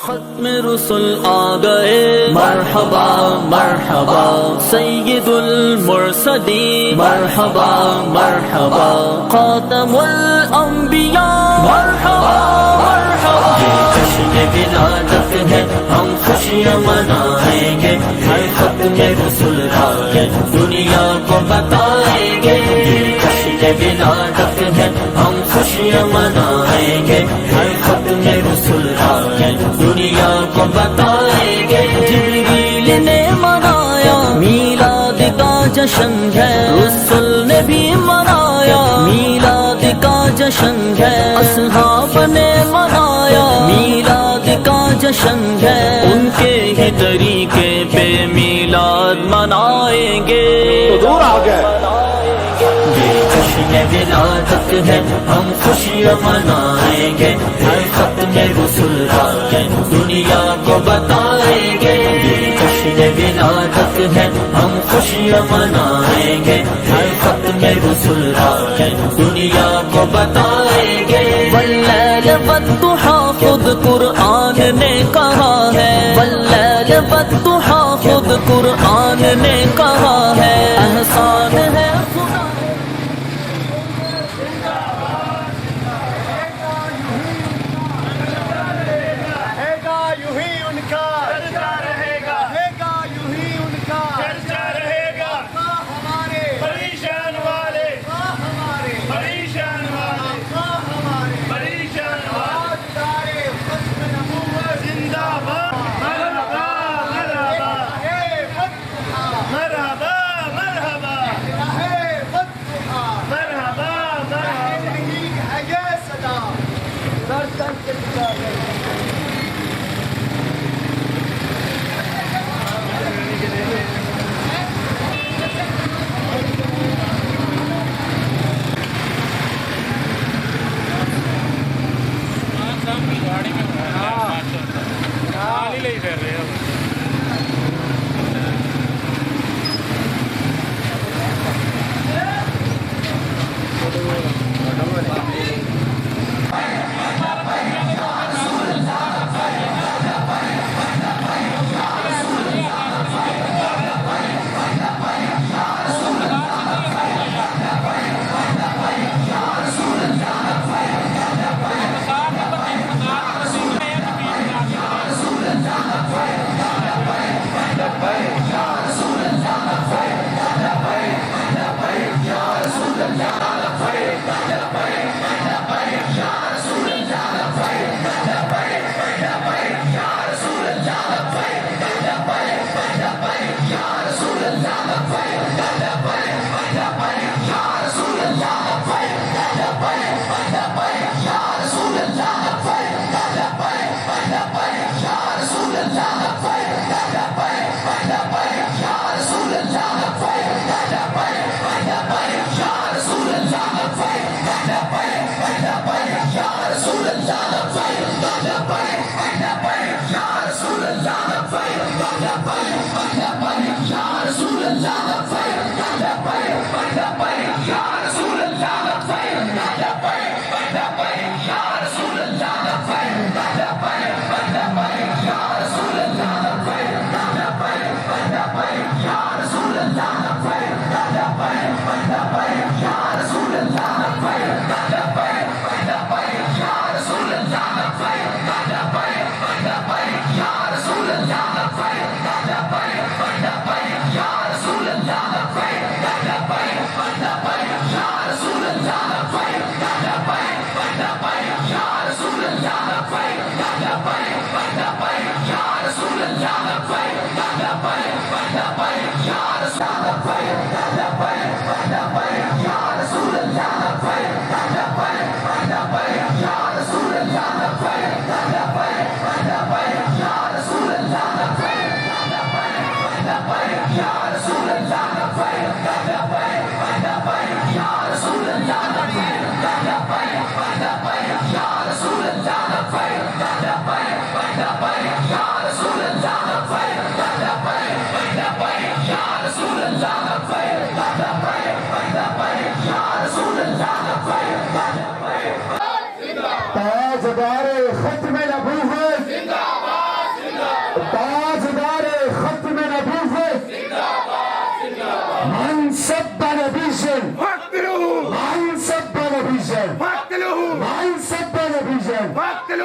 ختم رسل آ گئے مرحبا مرحبا سید المرسلین مرحبا مرحبا خاتم الانبیاء مرحبا مرحبا یہ جشن ولادت ہے ہم خوشیاں منائیں گے ہر ختم رسل آئے دنیا کو بتائیں گے یہ جشن ولادت ہے ہم خوشیاں منائیں گے ہر ختم رسل آئے دنیا کو بتائیں گے جبریل نے منایا میلاد کا جشن ہے رسول نے بھی منایا میلاد کا جشن ہے اصحاب نے منایا میلاد کا جشن ہے ان کے ہی طریقے پہ میلاد منائیں گے حضور آ گئے یہ جشن ولادت ہے ہم خوشیاں منائیں گے ہر ختم رسل آئے دنیا کو بتائیں گے یہ جشن ولادت ہے ہم خوشیاں منائیں گے ہر ختم رسل آئے دنیا کو بتائیں گے واللیل والضحیٰ خود قرآن نے کہا ہے واللیل والضحیٰ خود قرآن نے کہا ہے احسان ہے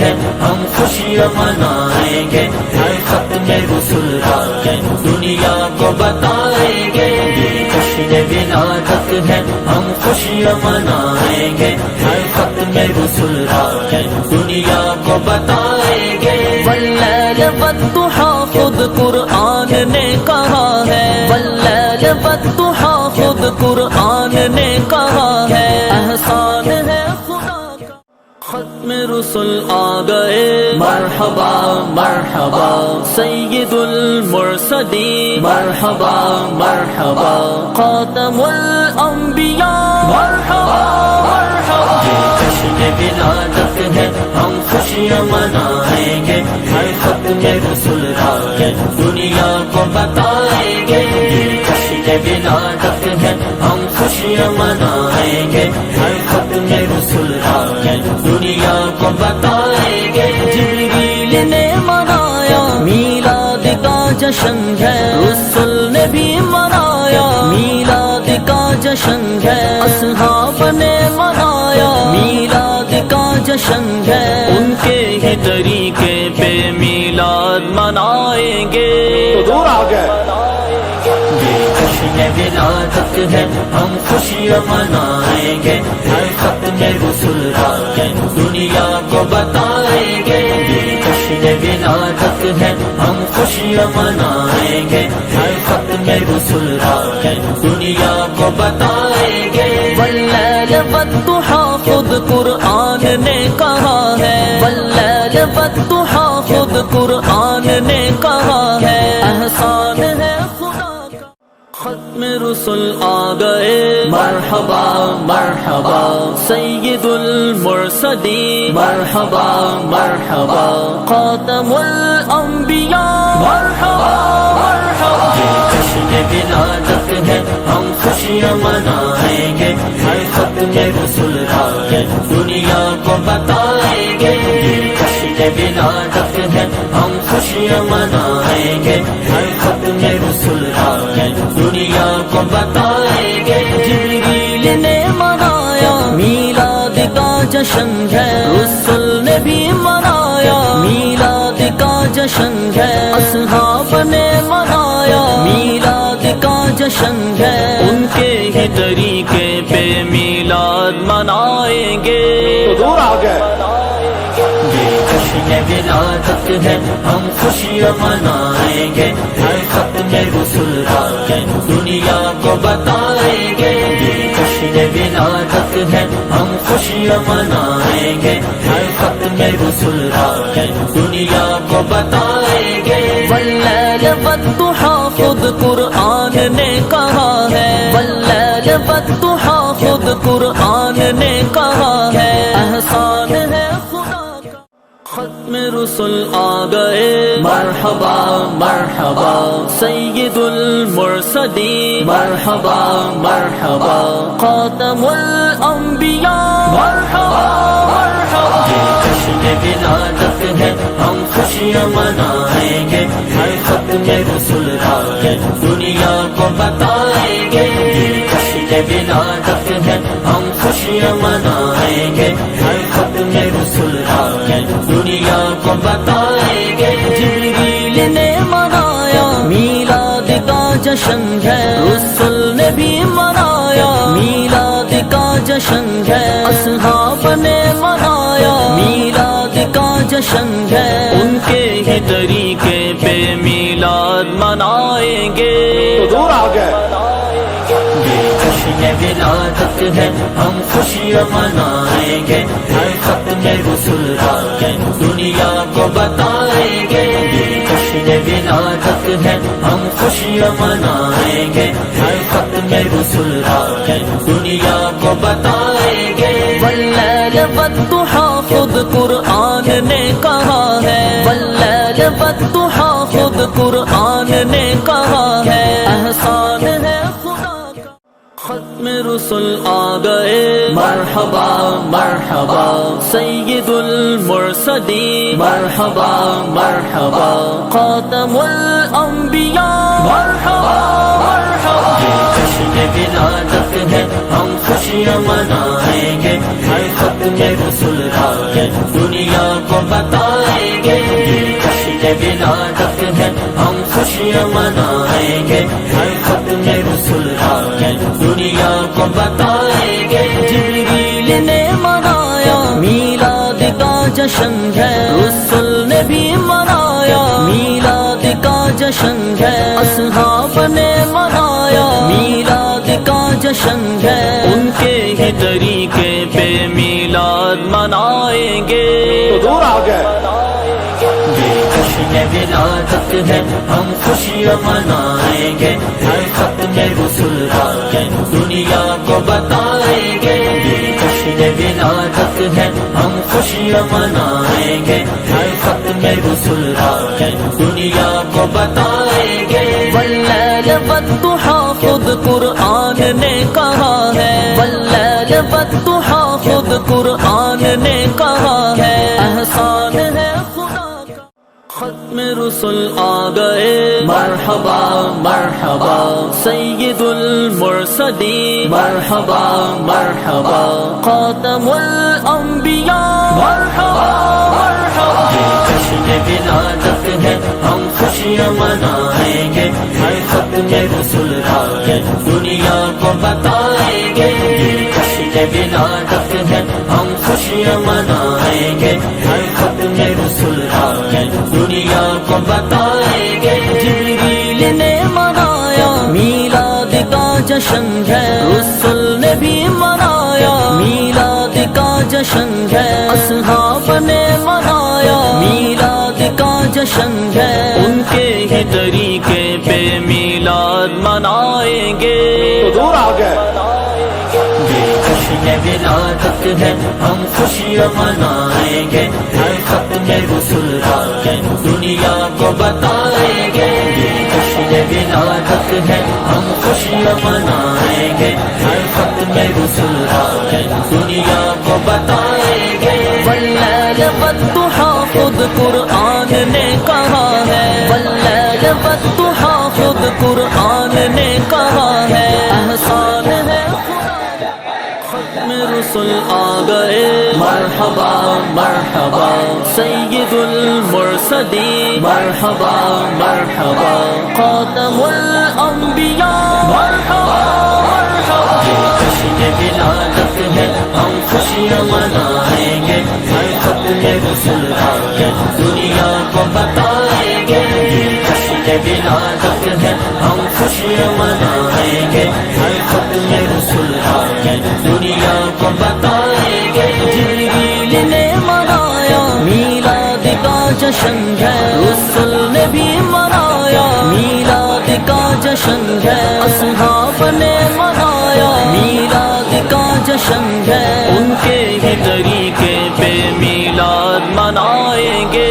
ہے ہم خوشیاں منائیں گے، ہر ختم رسول کا دنیا کو بتائیں گے، یہ جشن ولادت ہے ہم خوشیاں منائیں گے، ہر ختم رسول کا دنیا کو بتائیں گے۔ واللیل والضحیٰ خود قرآن نے کہا ہے، واللیل والضحیٰ خود قرآن نے کہا ہے، احسان ہے خدا کا۔ ختم رسل آ گئے، مرحبا مرحبا سید المرسلین، مرحبا مرحبا خاتم الانبیاء، مرحبا مرحبا۔ یہ جشن ولادت ہے ہم خوشیاں منائیں گے، ہر ختم رسول کا دنیا کو بتائیں گے، یہ جشن ولادت ہے ہم خوشیاں منائیں گے، ہر ختم رسول کا دنیا کو بتائیں گے۔ جبریل نے منایا میلاد کا جشن ہے، رسول نے بھی منایا میلاد کا جشن ہے، اصحاب نے منایا میلاد کا جشن ہے، ان کے ہی طریقے پہ میلاد منائیں گے۔ دور آ گئے یہ جشن ولادت ہے ہم خوشیاں منائیں گے، ہر ختم رسول کا دنیا کو بتائیں گے، یہ جشن ولادت ہے ہم خوشیاں منائیں گے، ہر ختم رسول کا دنیا کو بتائیں گے۔ واللیل والضحیٰ خود قرآن نے کہا ہے، واللیل والضحیٰ خود قرآن نے کہا ہے، احسان ہے خدا کا۔ ختم رسل آ گئے، مرحبا مرحبا سید المرسلین، مرحبا مرحبا خاتم الانبیاء، مرحبا مرحبا۔ یہ جشن ولادت ہے ہم خوشیاں منائیں گے، ہر ختم رسول کا دنیا کو بتائیں گے، یہ جشن ولادت ہے ہم خوشیاں منائیں گے، ہر ختم رسول کا دنیا کو بتائیں گے۔ جبریل نے منایا میلاد کا جشن ہے، رسول نے بھی منایا میلاد کا جشن ہے، اصحاب نے منایا میلاد کا جشن ہے، ان کے ہی طریقے پہ میلاد منائیں گے۔ دور آ گئے یہ جشن ولادت ہے ہم خوشیاں منائیں گے، ہر ختم رسول کا دنیا کو بتائیں گے، یہ جشن ولادت ہے ہم خوشیاں منائیں گے، ہر ختم رسول کا دنیا کو بتائیں گے۔ واللیل والضحیٰ خود قرآن نے کہا ہے، واللیل والضحیٰ خود قرآن نے کہا ہے، احسان ہے خدا کا۔ ختم رسل آ گئے، مرحبا مرحبا سید المرسلین، مرحبا مرحبا خاتم الانبیاء، مرحبا مرحبا۔ یہ جشن ولادت ہے ہم خوشیاں منائیں گے، ہر ختم رسول کا دنیا کو بتائیں گے، یہ جشن ولادت ہے ہم خوشیاں منائیں گے، ہر ختم رسول کا دنیا کو بتائیں گے۔ جبریل نے منایا میلاد کا جشن ہے، رسول نے بھی منایا میلاد کا جشن ہے، اصحاب نے منایا میلاد کا جشن ہے، ان کے ہی طریقے پہ میلاد منائیں گے۔ دور آ گئے یہ جشن ولادت ہے ہم خوشیاں منائیں گے، ہر ختم رسول کا دنیا کو بتائیں گے، یہ جشن ولادت ہے ہم خوشیاں منائیں گے، ہر ختم رسول کا دنیا کو بتائیں گے۔ واللیل والضحیٰ خود قرآن نے کہا ہے، واللیل والضحیٰ خود قرآن نے کہا ہے، احسان ہے خدا کا۔ ختم رسل آ گئے، مرحبا مرحبا سید المرسلین، مرحبا مرحبا خاتم الانبیاء، مرحبا مرحبا۔ یہ جشن جشن ولادت ہے ہم خوشیاں منائیں گے، ہر ختم رسول آئے دنیا کو بتائیں گے، جشن ولادت ہے ہم خوشیاں منائیں گے، ہر ختم رسول آئے دنیا کو بتائیں گے، جبریل نے منایا میلاد کا جشن ہے، رسول نے بھی منایا میلاد کا جشن ہے، اصحاب نے منایا میلاد کا جشن ہے، ان کے ہی طریقے پہ میلاد منائیں گے، دور آ گئے یہ جشن ولادت ہے ہم خوشیاں منائیں گے، ہر ختم رسول آئے دنیا کو بتائیں گے، یہ جشن ولادت ہے ہم خوشیاں منائیں گے، ہر ختم رسول آئے دنیا کو بتائیں گے، واللیل والضحیٰ خود قرآن نے کہا ہے، واللیل والضحیٰ خود قرآن نے کہا ہے، احسان ہے خدا کا ختم رسل آ گئے، مرحبا مرحبا سید المرسلین، مرحبا مرحبا خاتم الانبیاء، مرحبا مرحبا یہ جشن ولادت ہے ہم خوشیاں منائیں گے، ہر ختم رسول آئے دنیا کو بتائیں گے، یہ جشن ولادت ہے ہم خوشیاں منائیں گے، ہر ختم رسول آئے دنیا کو بتائیں گے، جبریل نے منایا میلاد کا جشن ہے، رسول نے بھی منایا میلاد کا جشن ہے، اصحاب نے منایا میلاد کا جشن ہے، ان کے ہی طریقے پہ میلاد منائیں گے، دور آ گئے یہ جشن ولادت ہے ہم خوشیاں منائیں گے، ہر ختم رسول آئے دنیا کو بتائیں گے، یہ جشن ولادت ہے ہم خوشیاں منائیں گے، ہر ختم رسول آئے دنیا کو بتائیں گے، واللیل والضحیٰ خود قرآن نے کہا ہے، واللیل والضحیٰ خود قرآن نے کہا ہے، احسان ہے ختم رسل آ گئے، مرحبا مرحبا سید المرسلین، مرحبا مرحبا خاتم الانبیاء، مرحبا مرحبا یہ جشن ولادت ہے ہم خوشیاں منائیں گے، ہر ختم رسول آئے دنیا کو بتائیں گے، یہ جشن ولادت ہے ہم خوشیاں منائیں گے، ہر ختم رسول آئے دنیا کو بتائیں گے، جبریل نے منایا میلاد کا جشن ہے، رسول نے بھی منایا میلاد کا جشن ہے، اصحاب نے منایا میلاد کا جشن ہے، ان کے ہی طریقے پہ میلاد منائیں گے،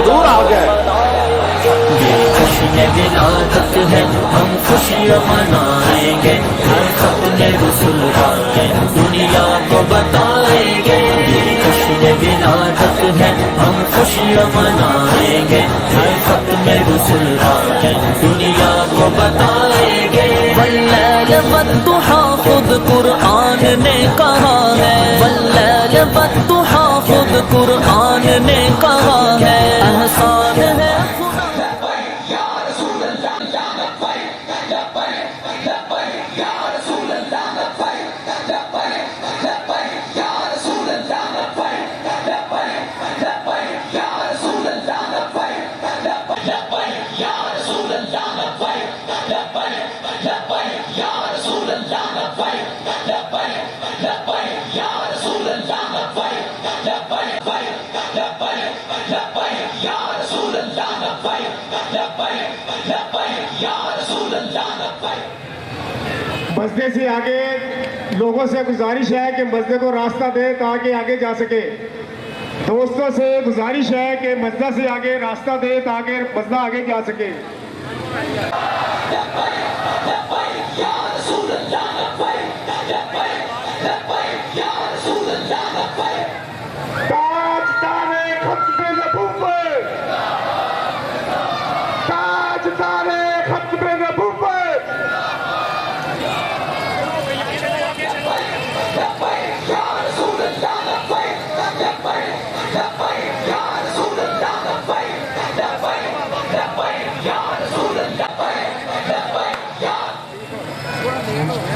دور آ گئے یہ جشن ولادت ہے ہم خوشیاں منائیں گے، ہر ختم رسول آئے دنیا کو بتائیں گے، یہ جشن ولادت ہے ہم خوشیاں منائیں گے، ہر ختم رسول آئے دنیا کو بتائیں گے، واللیل والضحیٰ خود قرآن نے کہا ہے، واللیل والضحیٰ خود قرآن نے کہا ہے، احسان ہے خدا مسجد سے آگے لوگوں سے گزارش ہے کہ مسجد کو راستہ دیں تاکہ آگے جا سکے، دوستوں سے گزارش ہے کہ مسجد سے آگے راستہ دیں تاکہ مسجد آگے جا سکے۔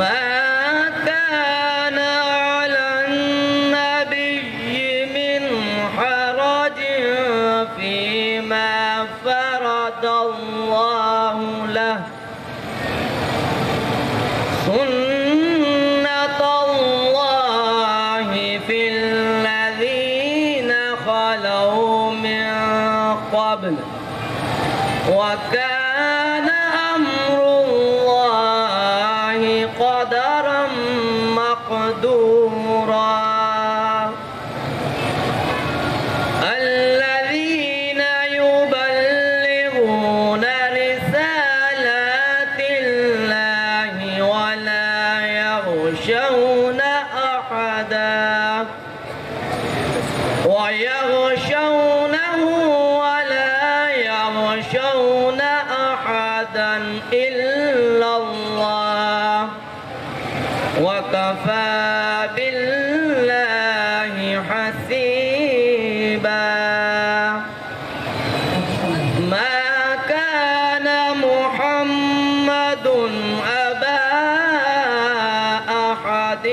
ما كان على النبي من حرج فيما فرض الله له سنة الله في الذين خلوا من قبل وكان أمر الله قدرا مقدورا الذين يبلغون رسالات الله ولا يخشون أحدا ويغشونه ولا يغشون أحدا إلا الله وكفى بالله حسيبا ما كان محمد أبا أحد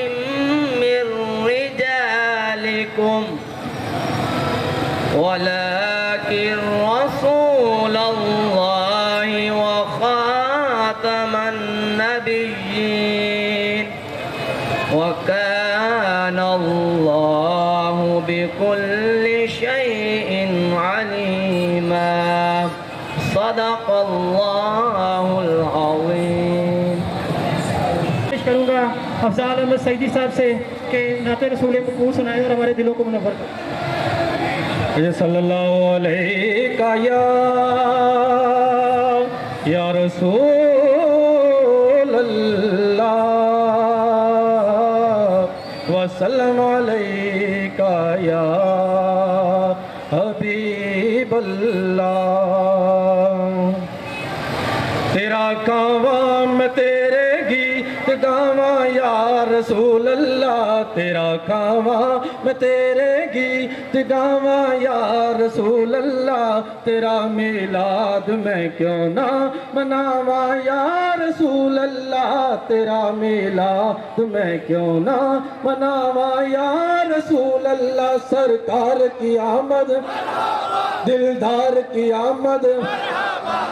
من رجالكم ولكن رسول الله وخاتم النبيين وكان الله بكل شيء عليما صدق الله العظيم. کروں گا افضال احمد سعیدی صاحب سے کہ نعت رسول مقبول سنائیں اور ہمارے دلوں کو منور کریں. صلی اللہ علیہ یا رسول اللہ وسلم علیکہ یا حبیب اللہ. تیرا کعوام میں تیرے گیت گاواں یا یا رسول اللہ تیرا کھاواں میں تیرے گیت گاواں یا رسول اللہ تیرا میلاد میں کیوں نہ مناواں یا رسول اللہ تیرا میلاد میں کیوں نہ مناواں یا رسول اللہ سرکار کی آمد دلدار کی آمد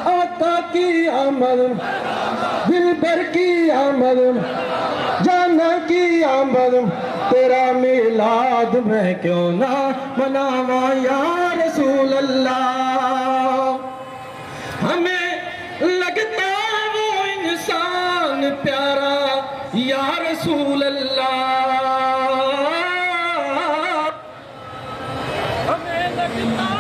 آقا کی آمد دلبر کی آمد جانا کی آمد تیرا میلاد میں کیوں نہ مناواں یا رسول اللہ ہمیں لگتا وہ انسان پیارا یا رسول اللہ ہمیں لگتا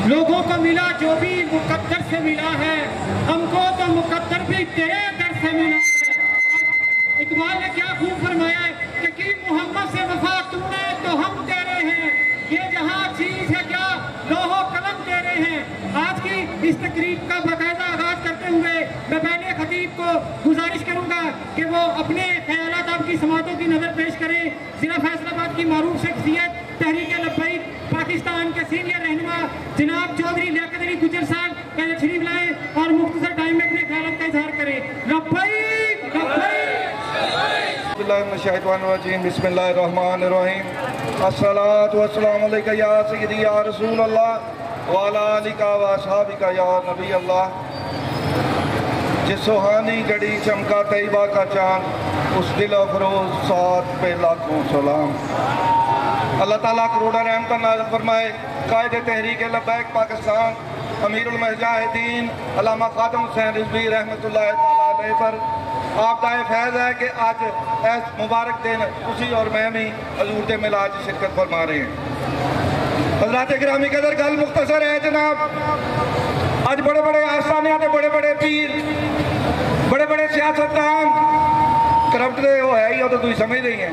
لوگوں کو ملا جو بھی مقدر سے ملا ہے ہم کو تو مقدر بھی تیرے در سے ملا ہے اقبال نے کیا خوب فرمایا ہے کہ محمد سے وفا تم نے تو ہم تیرے ہیں یہ جہاں چیز ہے کیا لوح و قلم تیرے ہیں آج کی اس تقریب کا باقاعدہ آغاز کرتے ہوئے میں پہلے خطیب کو گزارش کروں گا کہ وہ اپنے خیالات آپ کی سماعتوں کی نظر پیش کریں ضلع فیصل آباد کی معروف شخصیت تحریک لبیک پاکستان کے سینئر رہنما جناب چودھری لیاقت علی گجر صاحب پہلے تشریف لائیں اور مختصر ٹائم میں اپنے خیالات کا اظہار کریں لبیک لبیک بسم اللہ الرحمن الرحیم الصلاۃ والسلام علیکہ یا سیدی یا رسول اللہ وعلی آلکہ و اصحابکہ یا نبی اللہ جس سوہانی گھڑی چمکا طیبہ کا چاند اس دل افروز ساتھ پہ لاکھوں سلام اللہ تعالیٰ کروڑا رحمت نازل فرمائے قائد تحریک لبیک پاکستان امیر المجاہدین علامہ خادم حسین رضوی رحمۃ اللہ تعالیٰ علیہ پر آپ دائیں فیض ہے کہ آج ایس مبارک دن اسی اور میں بھی حضور دے میلاد شرکت فرما رہے ہیں حضرات گرامی قدر گل مختصر ہے جناب آج بڑے بڑے آستانیاں تے بڑے بڑے پیر بڑے بڑے سیاستدان کرپٹ دے وہ ہے ہی تو کوئی سمجھ نہیں ہے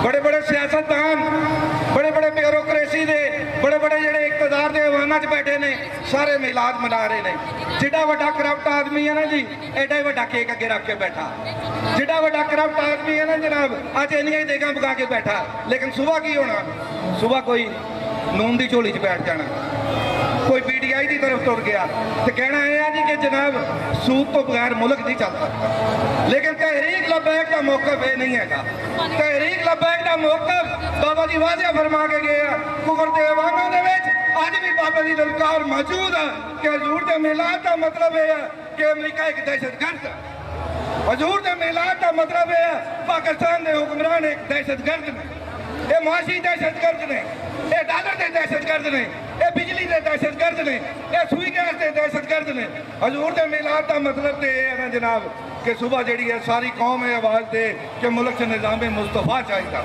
بڑے بڑے سیاستدان بڑے بڑے بیوروکریسی دے بڑے بڑے جڑے اقتدار دے ایواناں چ بیٹھے نے سارے میلاد منا رہے نے جڑا وڈا کرپٹ آدمی ہے نا جی ایڈا ہی وڈا کیک اگے رکھ کے بیٹھا جڑا وڈا کرپٹ آدمی ہے نا جناب اج انیاں ہی دیگاں پکا کے بیٹھا لیکن صبح کی ہونا صبح کوئی نون دی جھولی چ بیٹھ جانا کوئی پی ٹی آئی کی طرف ٹر گیا تو کہنا یہ ہے جی کہ جناب سود تو بغیر ملک نہیں چل سکتا لیکن تحریک لبیک کا موقف یہ نہیں ہے گا تحریک لبیک کا موقف بابا جی واضح فرما کے گیا کفر دے ایوانوں دے وچ اج بھی بابا جی للکار موجود ہے کہ حضور دے میلاد کا مطلب یہ ہے کہ امریکہ ایک دہشت گرد ہے حضور دے میلاد کا مطلب یہ ہے پاکستان دے حکمران ایک دہشت گرد نے یہ معاشی دہشت گرد نے یہ ڈالر دے دہشت گرد نے یہ بجلی دے دہشت گرد نے یہ سوئی گیس دے دہشت گرد نے حضور دے میلاد کا مطلب تو یہ ہے نا جناب کہ صبح جڑی ہے ساری قوم ہے آواز دے کہ ملک سے نظام مصطفیٰ چاہیے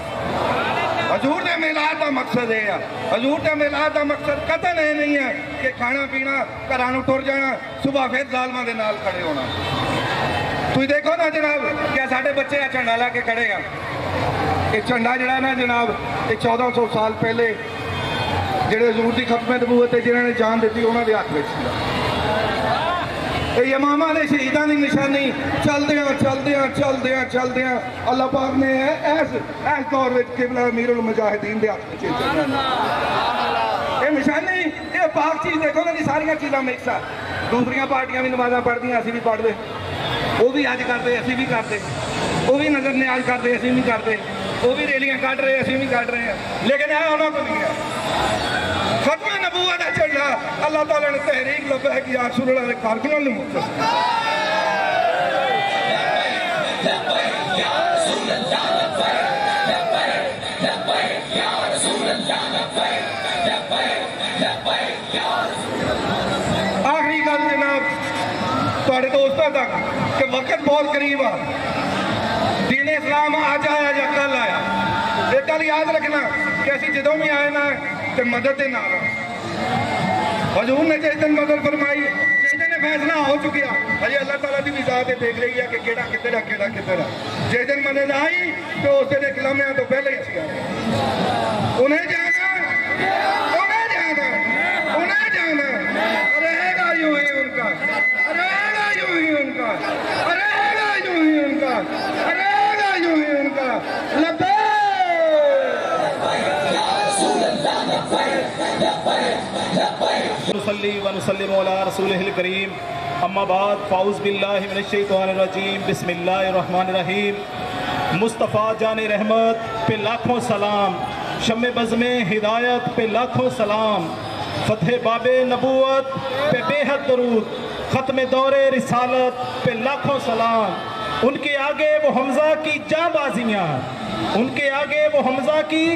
حضور دے میلاد کا مقصد یہ ہے حضور دے میلاد کا مقصد قطعاً یہ نہیں ہے کہ کھانا پینا گھروں ٹر جانا صبح پھر ظالماں دے نال کھڑے ہونا تھی دیکھو نا جناب کیا سارے بچے جھنڈا لا کے کھڑے ہیں یہ جھنڈا جڑا نا جناب یہ 1400 سال پہلے جڑے حضور دی ختم نبوت ہے جنہوں نے جان دیتی انہوں نے ہاتھ میں یہ اماماں نے شہیداں دی نشانی چلدیاں اللہ پاک نے ایس دور وچ قبلہ امیر المجاہدین دے ہاتھ وچ یہ نشانی یہ پاک چیز دیکھو نا جی ساری چیزاں مکس ہے دوسریاں پارٹیاں بھی نمازاں پڑھدی اسی بھی پڑھتے وہ بھی اج کرتے اسی بھی کرتے وہ بھی نظر نیاز کرتے اسی بھی کرتے وہ بھی ریلیاں کٹ رہے اسی بھی کٹ رہے ہیں لیکن یہ انہوں کو نہیں ہے ختم نبوت ہے چڑھا اللہ تعالیٰ نے تحریک لبیک یا رسول اللہ نے کارکنوں نے مختصر دوستوں تک کہ وقت بہت قریب آ دین اسلام آج آیا یا کل آیا ایک گل یاد رکھنا کہ اسی جدوں بھی آئے نا تو مدد دے نال حضور نے جس دن مدد فرمائی جس دن فیصلہ ہو چکیا ہجے اللہ تعالیٰ کی بھی ذات دیکھ رہی ہے کہ کیڑا کدھر ہے کیڑا کدھر ہے جس دن مدد آئی تو اس دن ایک لمحے تو پہلے ہی سی انہیں جانا رہے گا یوں ہی ان کا رہے گا یوں ہی ان کا رہے گا یوں ہی ان کا رہے گا یوں ہی ان کا نصلی و نسلم علی رسولہ الکریم اما بعد فاعوذ باللہ من الشیطان الرجیم بسم اللہ الرحمن الرحیم مصطفیٰ جان رحمت پہ لاکھوں سلام شمع بزم ہدایت پہ لاکھوں سلام فتح باب نبوت پہ بے حد درود ختم دور رسالت پہ لاکھوں سلام ان کے آگے وہ حمزہ کی جاں بازیاں ان کے آگے وہ حمزہ کی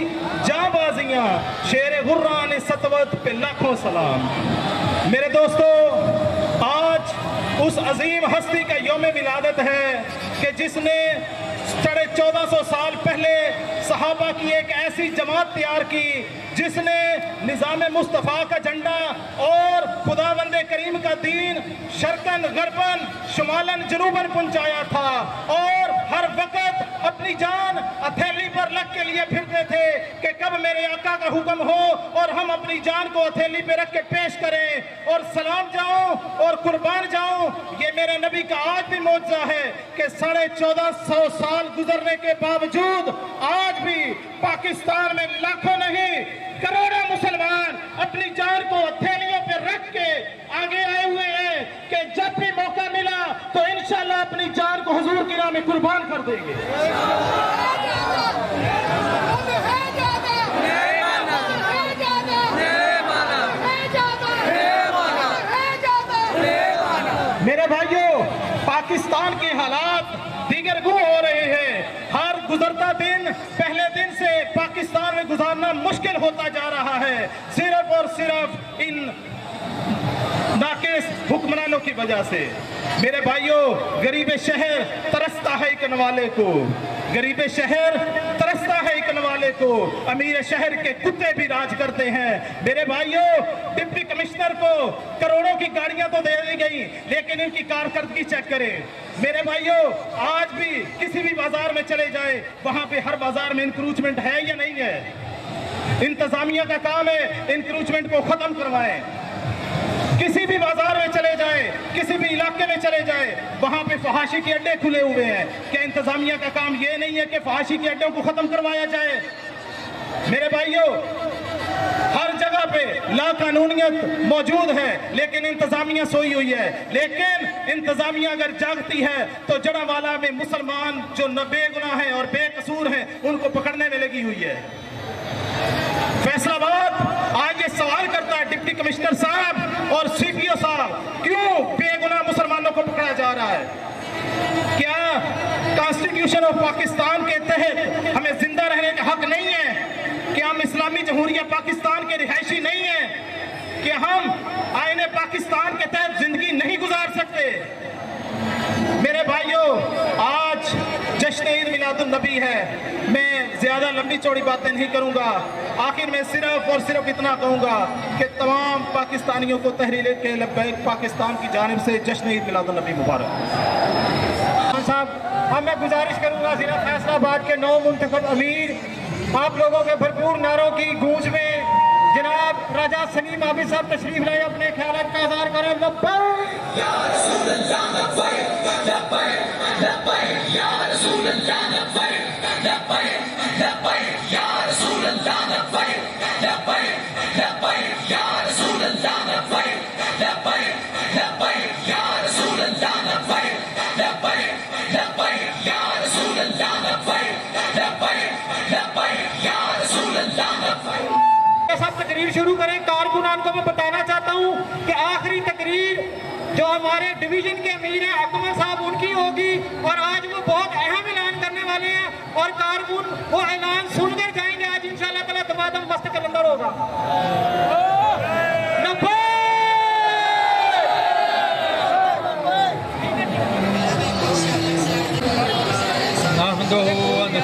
جاں بازیاں شیر غران سطوت پہ لاکھوں سلام میرے دوستو آج اس عظیم ہستی کا یوم ولادت ہے کہ جس نے 1450 سال پہلے صحابہ کی ایک ایسی جماعت تیار کی جس نے نظام مصطفیٰ کا جھنڈا اور خداوند کریم کا دین شرقاً غرباً شمالاً جنوباً پہنچایا تھا اور ہر وقت اپنی جان ہتھیلی پر رکھ کے لیے پھرتے تھے کہ کب میرے آقا کا حکم ہو اور ہم اپنی جان کو ہتھیلی پہ رکھ کے پیش کریں اور سلام جاؤں اور قربان جاؤں یہ میرے نبی کا آج بھی معجزہ ہے کہ 1450 سال گزرنے کے باوجود آج بھی پاکستان میں لاکھوں نہیں کروڑوں مسلمان اپنی جان کو ہتھیلیوں پہ رکھ کے آگے آئے ہوئے ہیں کہ جب بھی موقع ملا تو انشاءاللہ اپنی جان کو حضور کی راہ میں قربان کر دیں گے میرے بھائیوں پاکستان کے حالات دیگر گوں ہو رہے ہیں ہر گزرتا دن پہلے دن سے پاکستان میں گزارنا مشکل ہوتا جا رہا ہے صرف اور صرف ان ناقص حکمرانوں کی وجہ سے میرے بھائیوں غریب شہر ترستا ہے ایک نوالے کو غریب شہر ترستا ہے ایک نوالے کو امیر شہر کے کتے بھی راج کرتے ہیں میرے بھائیوں ڈپٹی کمشنر کو کروڑوں کی گاڑیاں تو دے دی گئی لیکن ان کی کارکردگی چیک کریں میرے بھائیوں آج بھی کسی بھی بازار میں چلے جائے وہاں پہ ہر بازار میں انکروچمنٹ ہے یا نہیں ہے انتظامیہ کا کام ہے انکروچمنٹ کو ختم کروائیں کسی بھی بازار میں چلے جائیں کسی بھی علاقے میں چلے جائیں وہاں پہ فحاشی کے اڈے کھلے ہوئے ہیں کیا انتظامیہ کا کام یہ نہیں ہے کہ فحاشی کے اڈوں کو ختم کروایا جائے میرے بھائیوں ہر جگہ پہ لا قانونیت موجود ہے لیکن انتظامیہ سوئی ہوئی ہے لیکن انتظامیہ اگر جاگتی ہے تو جڑا والا میں مسلمان جو بے گناہ ہیں اور بے قصور ہیں ان کو پکڑنے میں لگی ہوئی ہے فیصل آباد آج یہ سوال کرتا ہے ڈپٹی کمشنر صاحب اور سی پی او صاحب کیوں بے گناہ مسلمانوں کو پکڑا جا رہا ہے کیا کانسٹیٹیوشن آف پاکستان کے تحت ہمیں زندہ رہنے کا حق نہیں ہے کہ ہم اسلامی جمہوریہ پاکستان کے رہائشی نہیں ہیں کہ ہم آئین پاکستان کے تحت زندگی نہیں گزار سکتے میرے بھائیوں آج جشن عید میلاد النبی ہے میں زیادہ لمبی چوڑی باتیں نہیں کروں گا آخر میں صرف اور صرف اتنا کہوں گا کہ تمام پاکستانیوں کو تحریک لبیک پاکستان کی جانب سے جشن عید میلاد النبی مبارک صاحب اب میں گزارش کروں گا ضلع فیصل آباد کے نو منتخب امیر آپ لوگوں کے بھرپور نعروں کی گونج میں جناب راجہ سلیم عابد صاحب تشریف لائے اپنے خیالات کا اظہار کریں یا رسول اللہ لبیک لبیک لبیک یا رسول اللہ لبیک لبیک لبیک یا رسول اللہ لبیک لبیک لبیک یا رسول اللہ لبیک لبیک لبیک یا رسول اللہ لبیک لبیک لبیک یا رسول اللہ لبیک لبیک لبیک یا رسول اللہ لبیک سب تقریر شروع کریں کارکنان کو میں بتانا چاہتا ہوں کہ آخری تقریر جو ہمارے ڈویژن کے امیر ہیں اکمل صاحب ان کی ہوگی اور آج وہ بہت اہم اعلان کرنے والے ہیں اور کارکن وہ اعلان سن کر جائیں گے آج انشاءاللہ تعالی تبادل مست کلندر ہوگا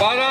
12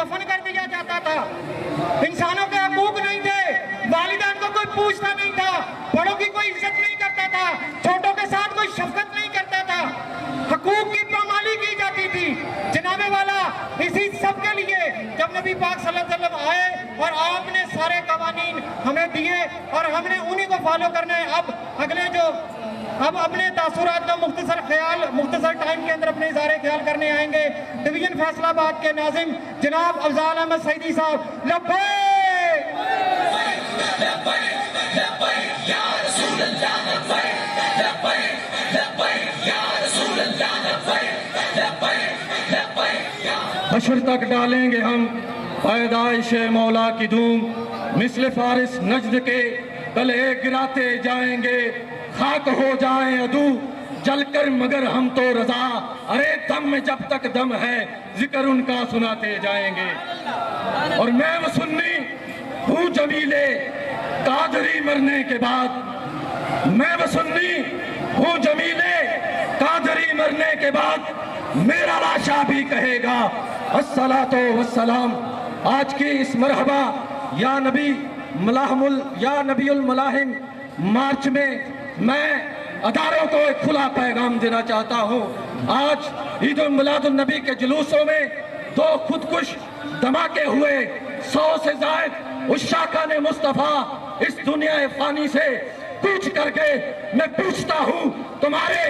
دفن کر دیا جاتا تھا، انسانوں کے حقوق نہیں تھے، والدین کو کوئی پوچھتا نہیں تھا، بڑوں کی کوئی عزت نہیں کرتا تھا، چھوٹوں کے ساتھ کوئی شفقت نہیں کرتا تھا، حقوق کی پامالی کی جاتی تھی۔ جناب والا اسی سب کے لیے جب نبی پاک صلی اللہ علیہ وسلم آئے اور آپ نے سارے قوانین ہمیں دیے اور ہم نے انہی کو فالو کرنا ہے۔ اب اپنے تاثرات کا مختصر ٹائم کے اندر اپنے اظہار خیال کرنے آئیں گے ڈویژن فیصل آباد کے ناظم جناب افضال احمد سعیدی صاحب۔ لبیک حشر تک ڈالیں گے ہم پیدائش مولا کی دھوم، مثل فارس نجد کے گلے گراتے جائیں گے، خاک ہو جائیں عدو جل کر مگر ہم تو رضا، ارے دم میں جب تک دم ہے ذکر ان کا سناتے جائیں گے۔ اور میں وہ سنی ہوں جمیلے قادری مرنے کے بعد، میں وہ سنی ہوں جمیلے قادری مرنے کے بعد، میرا لاشا بھی کہے گا الصلاۃ والسلام۔ آج کی اس مرحبا یا نبی الملاحم مارچ میں اداروں کو ایک کھلا پیغام دینا چاہتا ہوں۔ آج عید میلاد النبی کے جلوسوں میں 2 خودکش دھماکے ہوئے، 100 سے زائد عشاقان مصطفیٰ اس دنیا فانی سے کوچ کر کے، میں پوچھتا ہوں تمہارے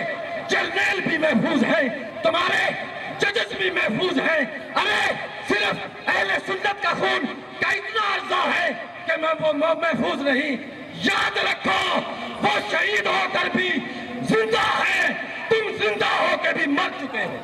جرنیل بھی محفوظ ہیں، تمہارے ججز بھی محفوظ ہیں، ارے صرف اہل سنت کا خون کا اتنا اجزا ہے کہ وہ محفوظ نہیں۔ یاد رکھو وہ شہید ہو کر بھی زندہ ہے، تم زندہ ہو کے بھی مر چکے ہیں۔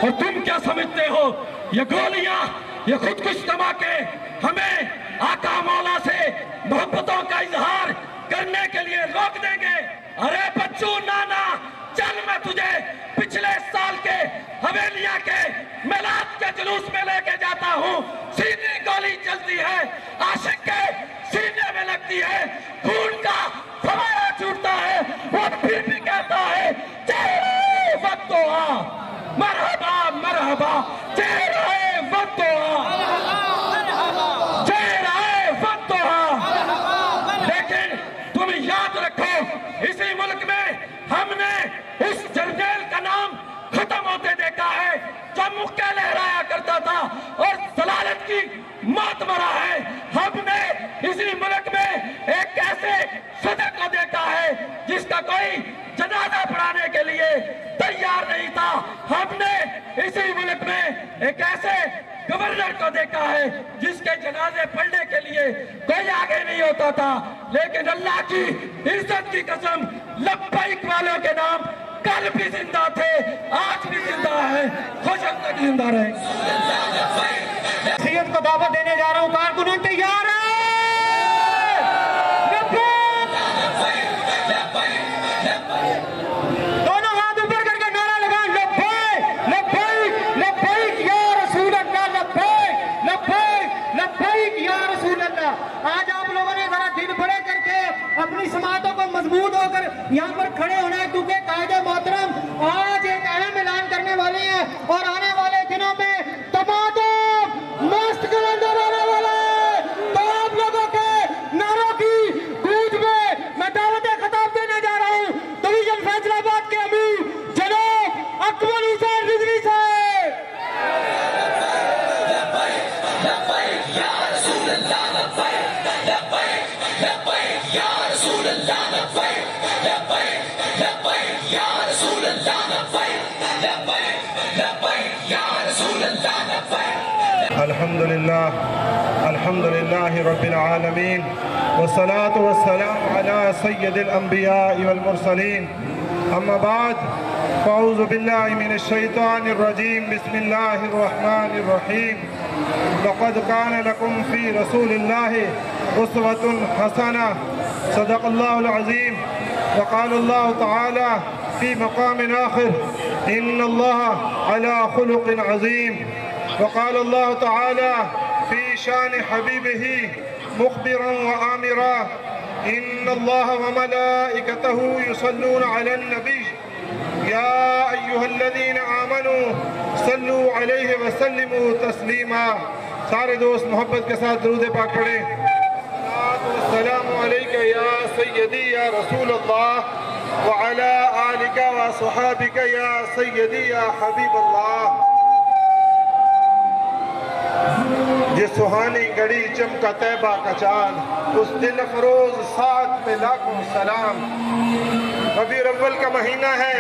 اور تم کیا سمجھتے ہو یہ گولیاں، یہ خودکش دھماکے ہمیں آقا مولا سے محبتوں کا اظہار کرنے کے لیے روک دیں گے؟ ارے بچوں نانا چل، میں تجھے پچھلے سال کے حویلیاں کے میلاد کے جلوس میں لے کے جاتا ہوں، سیدھی گولی چلتی ہے، عاشق کے سینے میں لگتی ہے، خون کا فوارہ چھوٹتا ہے، وہ پھر بھی کہتا ہے چہرے وقت تو آ، مرحبا مرحبا، چہرے وقت تو آ، چہرے وقت تو آ۔ لیکن تم یاد رکھو اسی ملک میں ہم نے اس جرنیل کا نام ختم ہوتے دیکھا ہے جو مکے لہرایا کرتا تھا اور ضلالت کی موت مرا ہے۔ ہم نے اسی ملک میں ایک ایسے صدر کو دیکھا ہے جس کا کوئی جنازہ پڑھانے کے لیے تیار نہیں تھا۔ ہم نے اسی ملک میں ایک ایسے گورنر کو دیکھا ہے جس کے جنازے پڑھنے کے لیے کوئی آگے نہیں ہوتا تھا، لیکن اللہ کی عزت کی قسم لبیک والوں کے نام کل بھی زندہ تھے، آج بھی زندہ ہے، خوش تک زندہ رہے۔ سید کو دعوت دینے جا رہا ہوں، کارکنوں تیار ہے؟ دونوں ہاتھ اوپر کر کے نعرہ لگائیں، لبیک لبیک لبیک یا رسول اللہ، لبیک لبیک لبیک یا رسول اللہ۔ آج آپ لوگوں نے ذرا دل بڑے کر کے اپنی سماعتوں کو مضبوط ہو کر یہاں پر کھڑے ہونا ہے، کیونکہ قائد محترم آج ایک اہم اعلان کرنے والے ہیں اور آنے والے دنوں میں تمام مست کے اندر آنے والے ہیں۔ تو آپ لوگوں کے نعروں کی گونج میں میں دعوت خطاب دینے جا رہا ہوں ڈویژن فیصل آباد کے امیر جناب اکمل حسین رضوی صاحب۔ الحمد لله رب العالمين، والصلاة والسلام على سيد الأنبياء والمرسلين، أما بعد، فأعوذ بالله من الشيطان الرجيم، بسم الله الرحمن الرحيم، لقد كان لكم في رسول الله أسوة حسنة، صدق الله العظيم، وقال الله تعالى في مقام آخر إن الله على خلق عظيم، وقال الله تعالى في شان حبيبه مخبرا وآمرا إن الله وملائكته يصلون على النبي يا أيها الذين آمنوا صلوا عليه وسلموا تسلیما. سارے دوست محبت کے ساتھ درود پاک پڑھیں. السلام علیکہ یا سیدی یا رسول اللہ وعلی آلک وصحابک یا سیدی یا حبیب اللہ. جس سہانی گھڑی چمکا طیبہ کا چاند، اس دل افروز ساتھ میں لاکھوں سلام. ربیع الاول کا مہینہ ہے.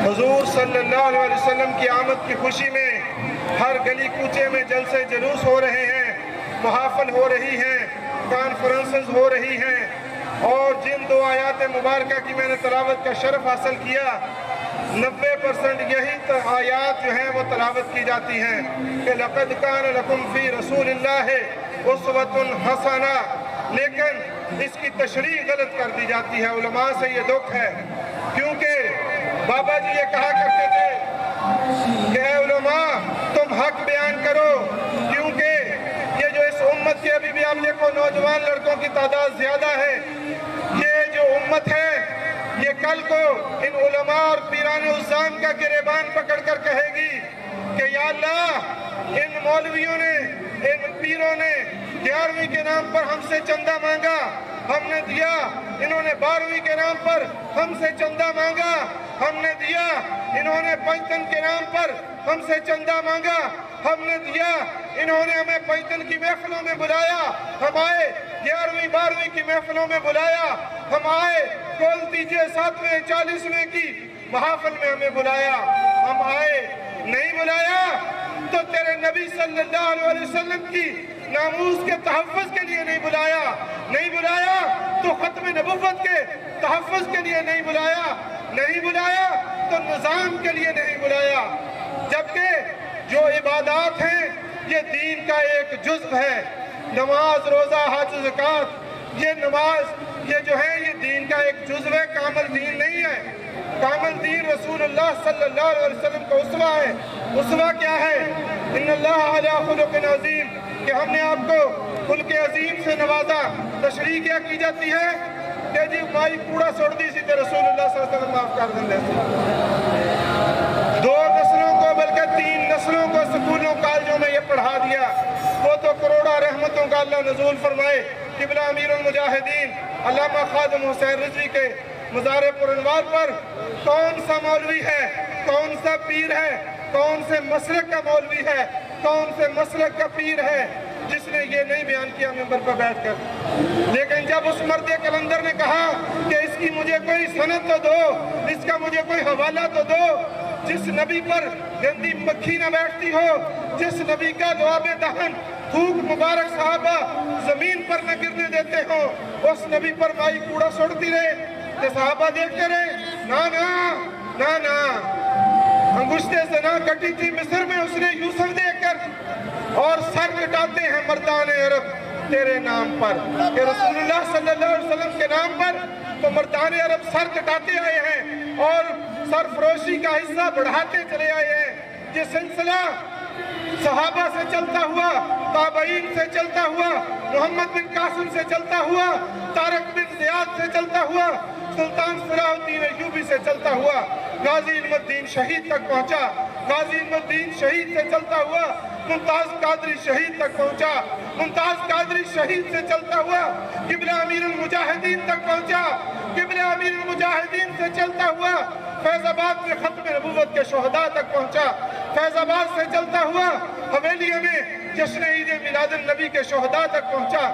حضور صلی اللہ علیہ وسلم کی آمد کی خوشی میں ہر گلی کوچے میں جلسے جلوس ہو رہے ہیں، محافل ہو رہی ہیں، کانفرنسز ہو رہی ہیں. اور جن 2 آیات مبارکہ کی میں نے تلاوت کا شرف حاصل کیا، 90% یہی آیات جو ہیں وہ تلاوت کی جاتی ہیں کہ لَقَدْ كَانَ لَكُمْ فِي رَسُولِ اللَّهِ أُسْوَةٌ حَسَنَةٌ. لیکن اس کی تشریح غلط کر دی جاتی ہے. علماء سے یہ دکھ ہے، کیونکہ بابا جی یہ کہا کرتے تھے کہ اے علماء تم حق بیان کرو، کیونکہ یہ جو اس امت کے ابھی بھی آپ دیکھو نوجوان لڑکوں کی تعداد زیادہ ہے. یہ جو امت ہے یہ کل کو ان علماء اور پیران عظام کا گریبان پکڑ کر کہے گی کہ یا اللہ ان مولویوں نے، ان پیروں نے 11ویں کے نام پر ہم سے چندہ مانگا، ہم نے دیا. انہوں نے 12ویں کے نام پر ہم سے چندہ مانگا، ہم نے دیا. انہوں نے پنجتن کے نام پر ہم سے چندہ مانگا، ہم نے دیا. انہوں نے ہمیں پنجتن کی محفلوں میں بلایا، ہم آئے. 11ویں 12ویں کی محفلوں میں بلایا، ہم آئے. کل تیجے 7ویں 40ویں کی محافل میں ہمیں بلایا، ہم آئے. نہیں بلایا تو تیرے نبی صلی اللہ علیہ وسلم کی ناموس کے تحفظ کے لیے نہیں بلایا، نہیں بلایا تو ختم نبوت کے تحفظ کے لیے نہیں بلایا، نہیں بلایا تو نظام کے لیے نہیں بلایا. جبکہ جو عبادات ہیں یہ دین کا ایک جزو ہے. نماز، روزہ، حج، زکوٰۃ، یہ نماز یہ جو ہے یہ دین کا ایک جزو ہے، کامل دین نہیں ہے. کامل دین رسول اللہ صلی اللہ علیہ وسلم کا اسوہ ہے. اسوہ کیا ہے؟ ان اللہ علی خلق عظیم، کہ ہم نے آپ کو خلق عظیم سے نوازا. تشریح کیا کی جاتی ہے کہ جی مائی کوڑا سوڑ دی سی تے رسول اللہ صلی اللہ علیہ وسلم معاف کر دیں سی. 2 نسلوں کو بلکہ 3 نسلوں کو سکولوں کالجوں میں یہ پڑھا دیا. وہ تو کروڑا رحمتوں کا اللہ نزول فرمائے. قبلہ امیر المجاہدین علامہ خادم حسین رضوی کے مزار پرانوار پر کون سا مولوی ہے، کون سا پیر ہے، کون سے مسلک کا مولوی ہے، کون سے مسلک کا پیر ہے جس نے یہ نہیں بیان کیا ممبر پر بیٹھ کر. لیکن جب اس مرد کلندر نے کہا کہ اس کی مجھے کوئی سند تو دو، اس کا مجھے کوئی حوالہ تو دو جس نبی پر گندی مکھی نہ بیٹھتی ہو، جس نبی کا لعاب دہن تھوک مبارک صحابہ زمین پر نہ گرنے دیتے ہو، اس نبی پر مائی کوڑا سوڑتی رہے کہ صحابہ دیکھتے رہے. نا نا نا نا، انگشتے زنا کٹی تھی مصر میں اس نے یوسف دیکھ کر، اور سر کٹاتے ہیں مردان عرب تیرے نام پر، کہ رسول اللہ صلی اللہ علیہ وسلم کے نام پر تو مردان عرب سر کٹاتے آئے ہیں اور سر فروشی کا حصہ بڑھاتے چلے آئے ہیں. یہ سلسلہ صحابہ سے چلتا ہوا، تابعین سے چلتا ہوا، محمد بن قاسم سے چلتا ہوا، طارق بن زیاد سے چلتا ہوا، سلطان صلاح الدین ایوبی سے چلتا ہوا، غازی علم الدین شہید تک پہنچا. غازی علم الدین شہید سے چلتا ہوا ممتاز قادری شہید تک پہنچا. ممتاز قادری شہید سے چلتا ہوا قبلہ امیر المجاہدین تک پہنچا. قبلہ امیر المجاہدین سے چلتا ہوا فیض آباد میں ختم نبوت کے شہداء تک پہنچا. فیض آباد سے چلتا ہوا حویلیہ میں جشن عید میلاد النبی کے شہداء تک پہنچا،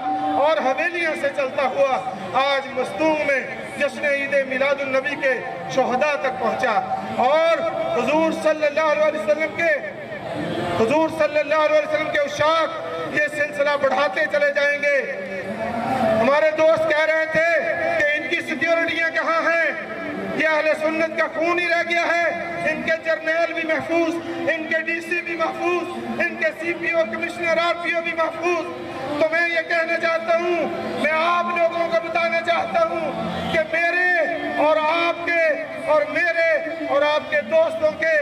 اور حویلیہ سے چلتا ہوا آج مستونگ میں جشن عید میلاد النبی کے شہداء تک پہنچا. اور حضور صلی اللہ علیہ وسلم کے عشاق یہ سلسلہ بڑھاتے چلے جائیں گے. ہمارے دوست کہہ رہے تھے کہ ان کی سیکیورٹیاں کہاں ہیں؟ یہ اہل سنت کا خون ہی رہ گیا ہے. ان کے جرنیل بھی محفوظ، ان کے ڈی سی بھی محفوظ، ان کے سی پی او کمشنر آر پی او بھی محفوظ. تو میں یہ کہنا چاہتا ہوں، میں آپ لوگوں کو بتانا چاہتا ہوں کہ میرے اور آپ کے اور میرے اور آپ کے دوستوں کے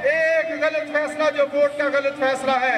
ایک غلط فیصلہ جو ووٹ کا غلط فیصلہ ہے،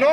9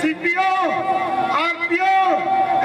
CPO, RPO,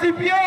CPO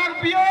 RPO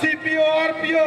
CPO, RPO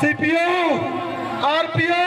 CPO, RPO,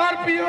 RPO,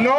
9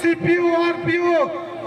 CPO, RPO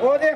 ਉਹਦੇ